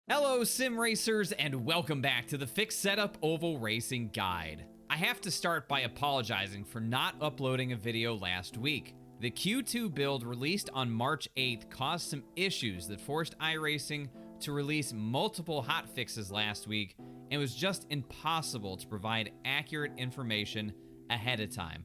Hello sim racers and welcome back to the Fixed Setup Oval Racing Guide. I have to start by apologizing for not uploading a video last week. The Q2 build released on March 8th caused some issues that forced Iracing to release multiple hotfixes last week, and it was just impossible to provide accurate information ahead of time.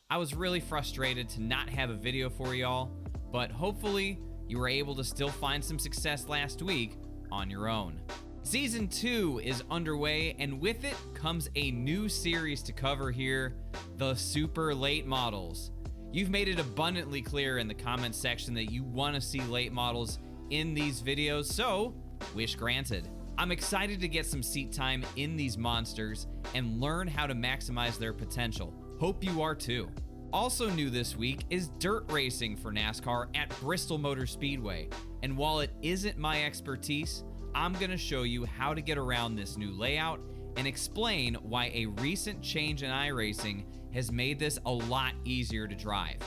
I was really frustrated to not have a video for y'all, but hopefully you were able to still find some success last week on your own. Season 2 is underway, and with it comes a new series to cover here, the super late models. You've made it abundantly clear in the comments section that you want to see late models in these videos, so wish granted. I'm excited to get some seat time in these monsters and learn how to maximize their potential. Hope you are too. Also new this week is dirt racing for NASCAR at Bristol Motor Speedway. And while it isn't my expertise, I'm going to show you how to get around this new layout and explain why a recent change in iRacing has made this a lot easier to drive.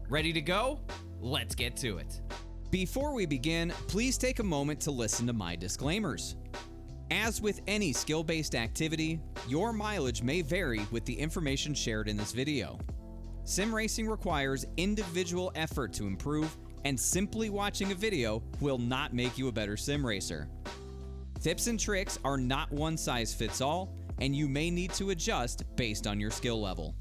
Ready to go? Let's get to it. Before we begin, please take a moment to listen to my disclaimers. As with any skill-based activity, your mileage may vary with the information shared in this video. Sim racing requires individual effort to improve, and simply watching a video will not make you a better sim racer. Tips and tricks are not one size fits all, and you may need to adjust based on your skill level.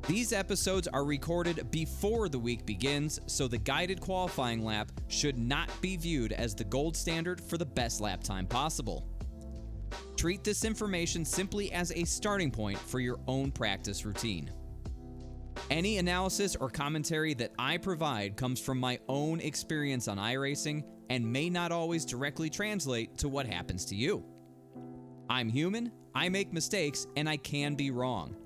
These episodes are recorded before the week begins, so the guided qualifying lap should not be viewed as the gold standard for the best lap time possible. Treat this information simply as a starting point for your own practice routine. Any analysis or commentary that I provide comes from my own experience on iRacing and may not always directly translate to what happens to you. I'm human, I make mistakes, and I can be wrong.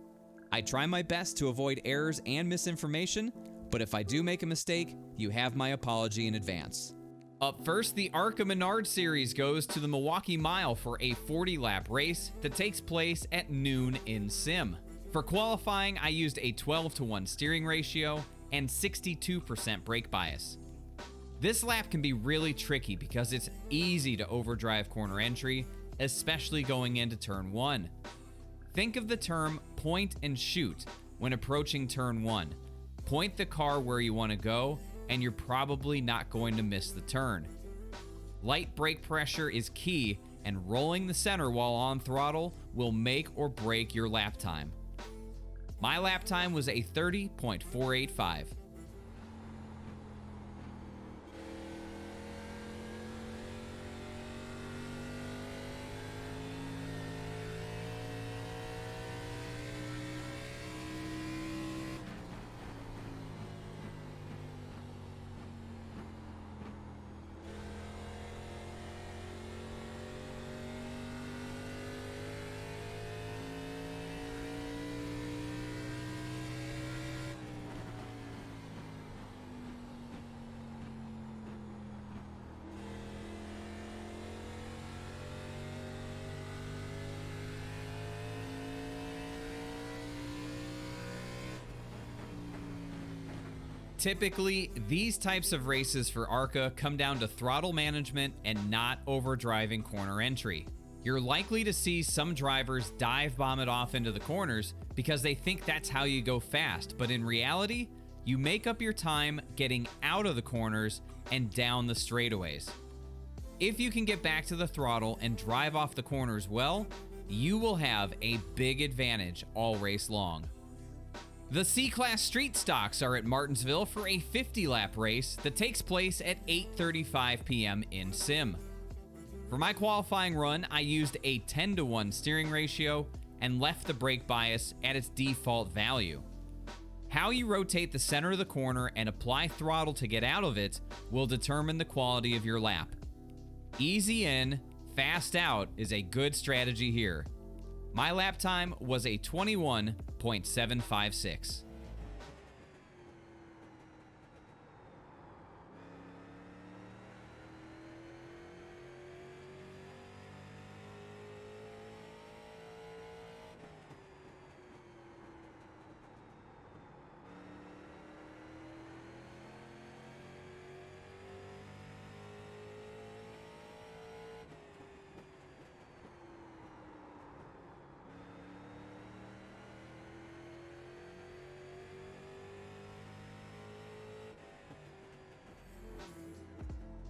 I try my best to avoid errors and misinformation, but if I do make a mistake, you have my apology in advance. Up first, the ARCA Menard Series goes to the Milwaukee Mile for a 40-lap race that takes place at noon in Sim. For qualifying, I used a 12-to-1 steering ratio and 62% brake bias. This lap can be really tricky because it's easy to overdrive corner entry, especially going into turn 1. Think of the term point and shoot when approaching turn 1. Point the car where you want to go, and you're probably not going to miss the turn. Light brake pressure is key, and rolling the center while on throttle will make or break your lap time. My lap time was a 30.485. Typically, these types of races for ARCA come down to throttle management and not overdriving corner entry. You're likely to see some drivers dive bomb it off into the corners because they think that's how you go fast, but in reality, you make up your time getting out of the corners and down the straightaways. If you can get back to the throttle and drive off the corners well, you will have a big advantage all race long. The C-Class Street Stocks are at Martinsville for a 50-lap race that takes place at 8:35 p.m. in Sim. For my qualifying run, I used a 10-to-1 steering ratio and left the brake bias at its default value. How you rotate the center of the corner and apply throttle to get out of it will determine the quality of your lap. Easy in, fast out is a good strategy here. My lap time was a 21.756.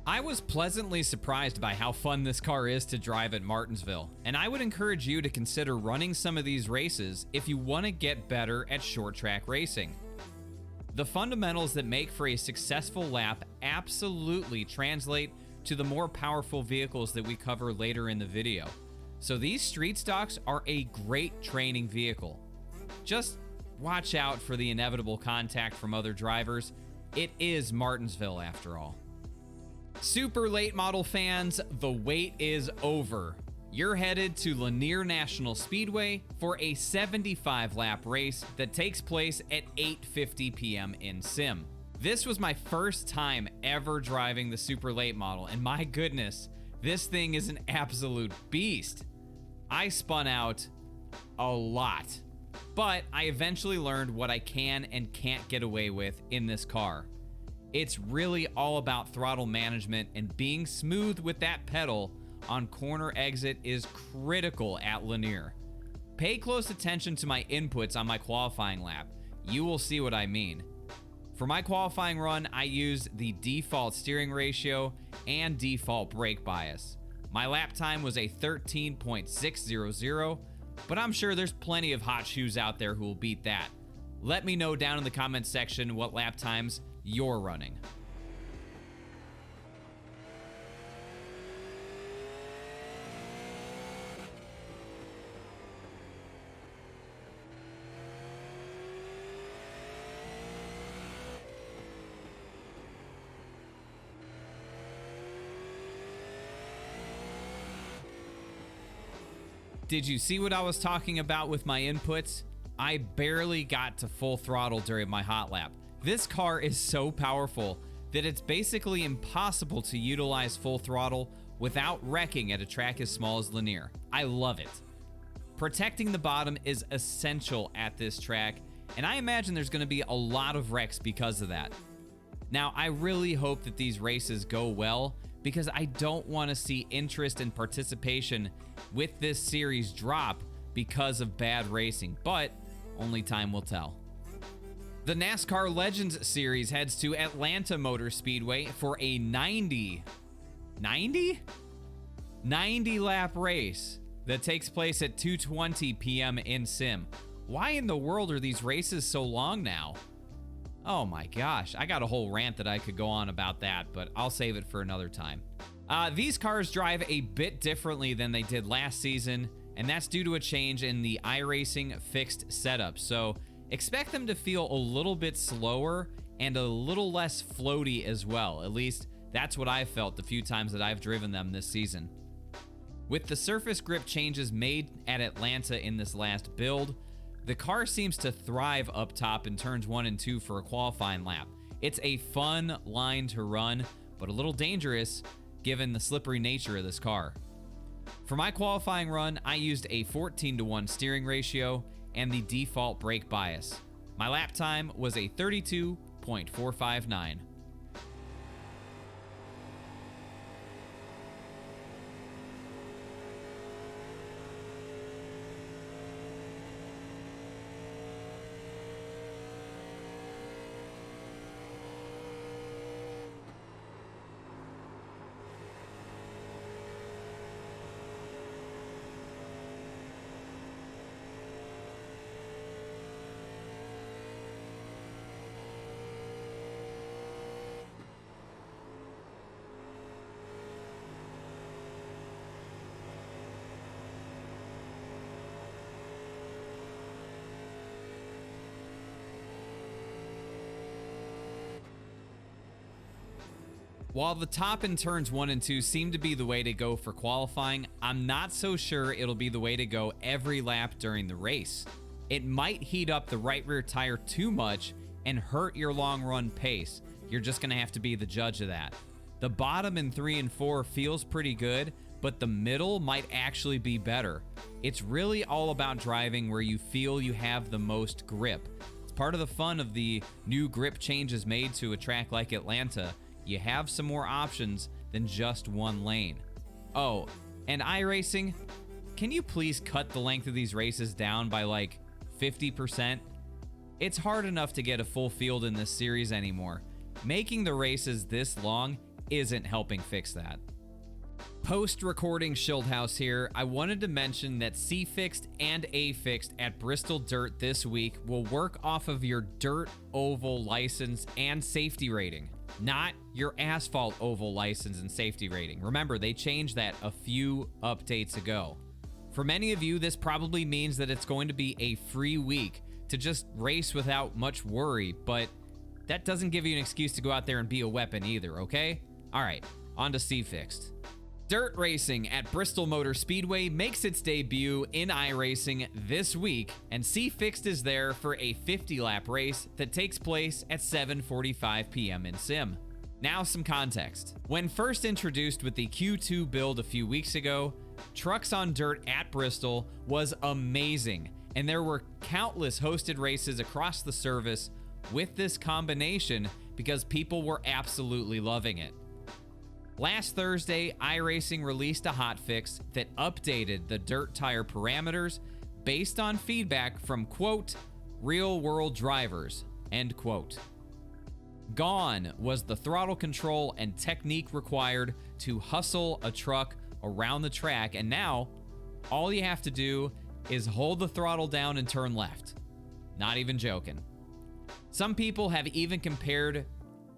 I was pleasantly surprised by how fun this car is to drive at Martinsville, and I would encourage you to consider running some of these races if you want to get better at short track racing. The fundamentals that make for a successful lap absolutely translate to the more powerful vehicles that we cover later in the video. So these street stocks are a great training vehicle. Just watch out for the inevitable contact from other drivers. It is Martinsville after all. Super late model fans, the wait is over. You're headed to Lanier National Speedway for a 75 lap race that takes place at 8:50 p.m. in sim. This was my first time ever driving the super late model, and my goodness, this thing is an absolute beast. I spun out a lot, but I eventually learned what I can and can't get away with in this car. It's really all about throttle management, and being smooth with that pedal on corner exit is critical at Lanier. Pay close attention to my inputs on my qualifying lap. You will see what I mean. For my qualifying run, I used the default steering ratio and default brake bias. My lap time was a 13.600, but I'm sure there's plenty of hot shoes out there who will beat that. Let me know down in the comments section what lap times you're running. Did you see what I was talking about with my inputs? I barely got to full throttle during my hot lap. This car is so powerful that it's basically impossible to utilize full throttle without wrecking at a track as small as Lanier. I love it. Protecting the bottom is essential at this track, and I imagine there's going to be a lot of wrecks because of that. Now, I really hope that these races go well, because I don't want to see interest and participation with this series drop because of bad racing, but only time will tell. The NASCAR Legends series heads to Atlanta Motor Speedway for a 90 lap race that takes place at 2:20 p.m. in sim. Why in the world are these races so long now? Oh my gosh, I got a whole rant that I could go on about that, but I'll save it for another time. These cars drive a bit differently than they did last season, and that's due to a change in the iRacing fixed setup. So expect them to feel a little bit slower and a little less floaty as well. At least that's what I've felt the few times that I've driven them this season. With the surface grip changes made at Atlanta in this last build, the car seems to thrive up top in turns 1 and 2 for a qualifying lap. It's a fun line to run, but a little dangerous given the slippery nature of this car. For my qualifying run, I used a 14:1 steering ratio and the default brake bias. My lap time was a 32.459. While the top in turns 1 and 2 seem to be the way to go for qualifying, I'm not so sure it'll be the way to go every lap during the race. It might heat up the right rear tire too much and hurt your long run pace. You're just going to have to be the judge of that. The bottom in 3 and 4 feels pretty good, but the middle might actually be better. It's really all about driving where you feel you have the most grip. It's part of the fun of the new grip changes made to a track like Atlanta. You have some more options than just one lane. Oh, and iRacing, can you please cut the length of these races down by like 50%? It's hard enough to get a full field in this series anymore. Making the races this long isn't helping fix that. Post-recording Schildhouse here, I wanted to mention that C-Fixed and A-Fixed at Bristol Dirt this week will work off of your dirt oval license and safety rating, not your asphalt oval license and safety rating. Remember, they changed that a few updates ago. For many of you, this probably means that it's going to be a free week to just race without much worry, but that doesn't give you an excuse to go out there and be a weapon either, okay? All right, on to C-Fixed. Dirt racing at Bristol Motor Speedway makes its debut in iRacing this week, and C-Fixed is there for a 50-lap race that takes place at 7:45 p.m. in Sim. Now some context. When first introduced with the Q2 build a few weeks ago, Trucks on Dirt at Bristol was amazing, and there were countless hosted races across the service with this combination because people were absolutely loving it. Last Thursday, iRacing released a hotfix that updated the dirt tire parameters based on feedback from, quote, real-world drivers, end quote. Gone was the throttle control and technique required to hustle a truck around the track, and now all you have to do is hold the throttle down and turn left. Not even joking. Some people have even compared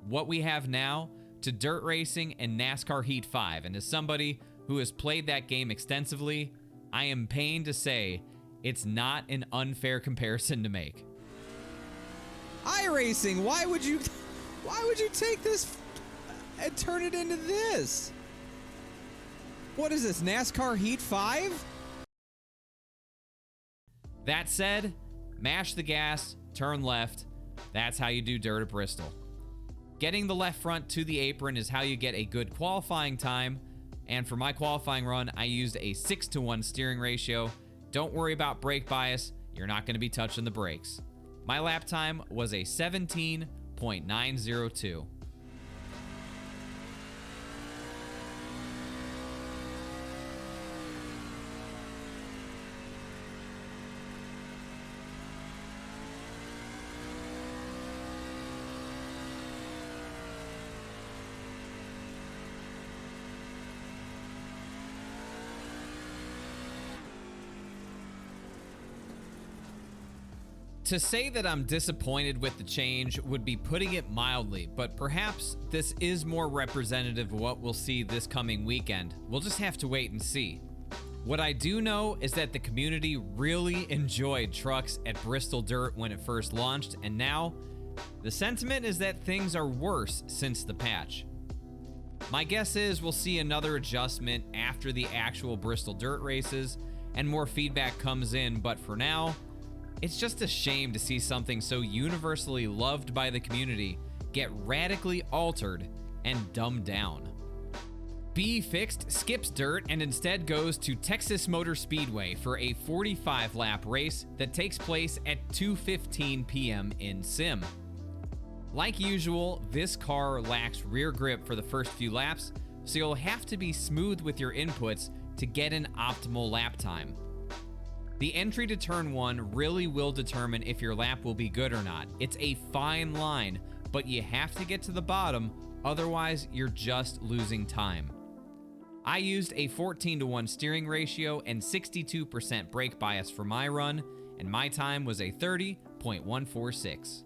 what we have now to dirt racing and NASCAR Heat 5, and as somebody who has played that game extensively, I am pained to say it's not an unfair comparison to make. iRacing, why would you take this and turn it into this? What is this, NASCAR Heat 5? That said, mash the gas, turn left. That's how you do dirt at Bristol. Getting the left front to the apron is how you get a good qualifying time, and for my qualifying run, I used a 6-to-1 steering ratio. Don't worry about brake bias, you're not going to be touching the brakes. My lap time was a 17.902. To say that I'm disappointed with the change would be putting it mildly, but perhaps this is more representative of what we'll see this coming weekend. We'll just have to wait and see. What I do know is that the community really enjoyed trucks at Bristol Dirt when it first launched, and now the sentiment is that things are worse since the patch. My guess is we'll see another adjustment after the actual Bristol Dirt races and more feedback comes in, but for now, it's just a shame to see something so universally loved by the community get radically altered and dumbed down. B-Fixed skips dirt and instead goes to Texas Motor Speedway for a 45-lap race that takes place at 2:15 p.m. in Sim. Like usual, this car lacks rear grip for the first few laps, so you'll have to be smooth with your inputs to get an optimal lap time. The entry to turn 1 really will determine if your lap will be good or not. It's a fine line, but you have to get to the bottom, otherwise you're just losing time. I used a 14-to-1 steering ratio and 62% brake bias for my run, and my time was a 30.146.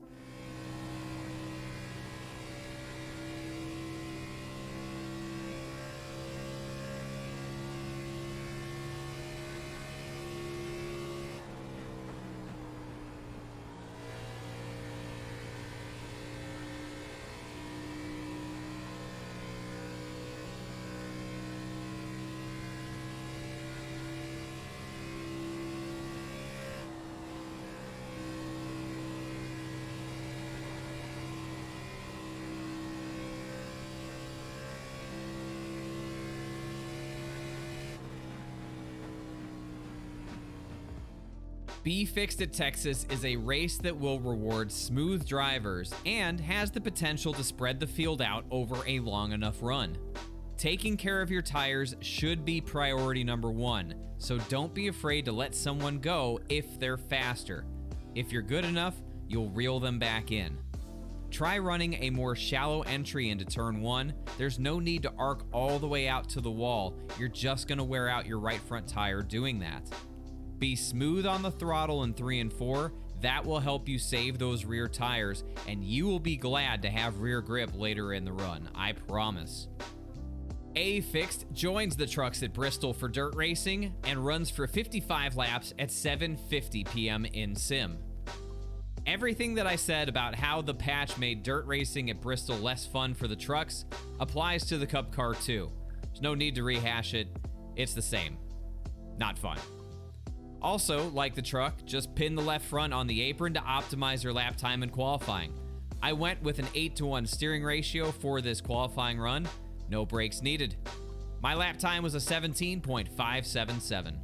B-Fixed at Texas is a race that will reward smooth drivers and has the potential to spread the field out over a long enough run. Taking care of your tires should be priority number 1, so don't be afraid to let someone go if they're faster. If you're good enough, you'll reel them back in. try running a more shallow entry into turn 1. There's no need to arc all the way out to the wall. You're just going to wear out your right front tire doing that. Be smooth on the throttle in 3 and 4. That will help you save those rear tires, and you will be glad to have rear grip later in the run, I promise. A Fixed joins the trucks at Bristol for dirt racing and runs for 55 laps at 7:50 p.m. in sim. Everything that I said about how the patch made dirt racing at Bristol less fun for the trucks applies to the Cup car too. There's no need to rehash it. It's the same. Not fun. Also, like the truck, just pin the left front on the apron to optimize your lap time in qualifying. I went with an 8-to-1 steering ratio for this qualifying run. No brakes needed. My lap time was a 17.577.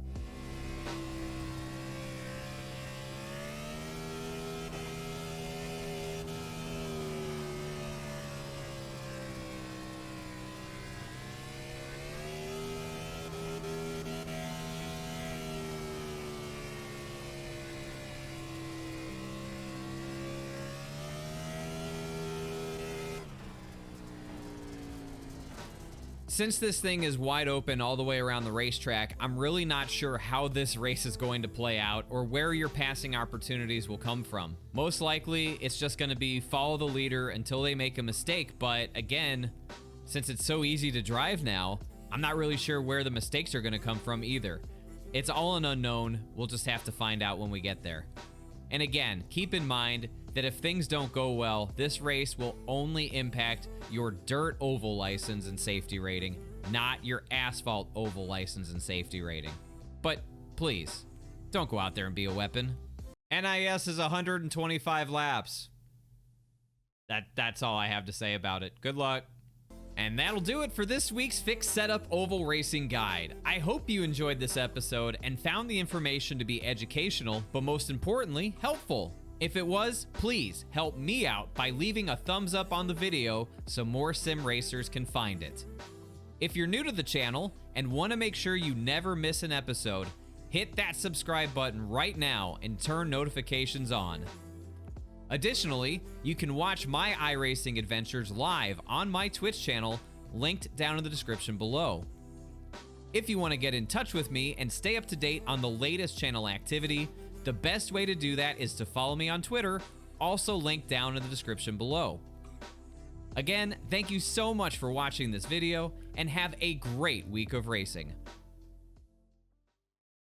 Since this thing is wide open all the way around the racetrack, I'm really not sure how this race is going to play out or where your passing opportunities will come from. Most likely, it's just going to be follow the leader until they make a mistake, but again, since it's so easy to drive now, I'm not really sure where the mistakes are going to come from either. It's all an unknown. We'll just have to find out when we get there. And again, keep in mind that if things don't go well, this race will only impact your dirt oval license and safety rating, not your asphalt oval license and safety rating. But please, don't go out there and be a weapon. NIS is 125 laps. That's all I have to say about it. Good luck. And that'll do it for this week's Fixed Setup Oval Racing Guide. I hope you enjoyed this episode and found the information to be educational, but most importantly, helpful. If it was, please help me out by leaving a thumbs up on the video so more sim racers can find it. If you're new to the channel and want to make sure you never miss an episode, hit that subscribe button right now and turn notifications on. Additionally, you can watch my iRacing adventures live on my Twitch channel, linked down in the description below. If you want to get in touch with me and stay up to date on the latest channel activity, the best way to do that is to follow me on Twitter, also linked down in the description below. Again, thank you so much for watching this video, and have a great week of racing.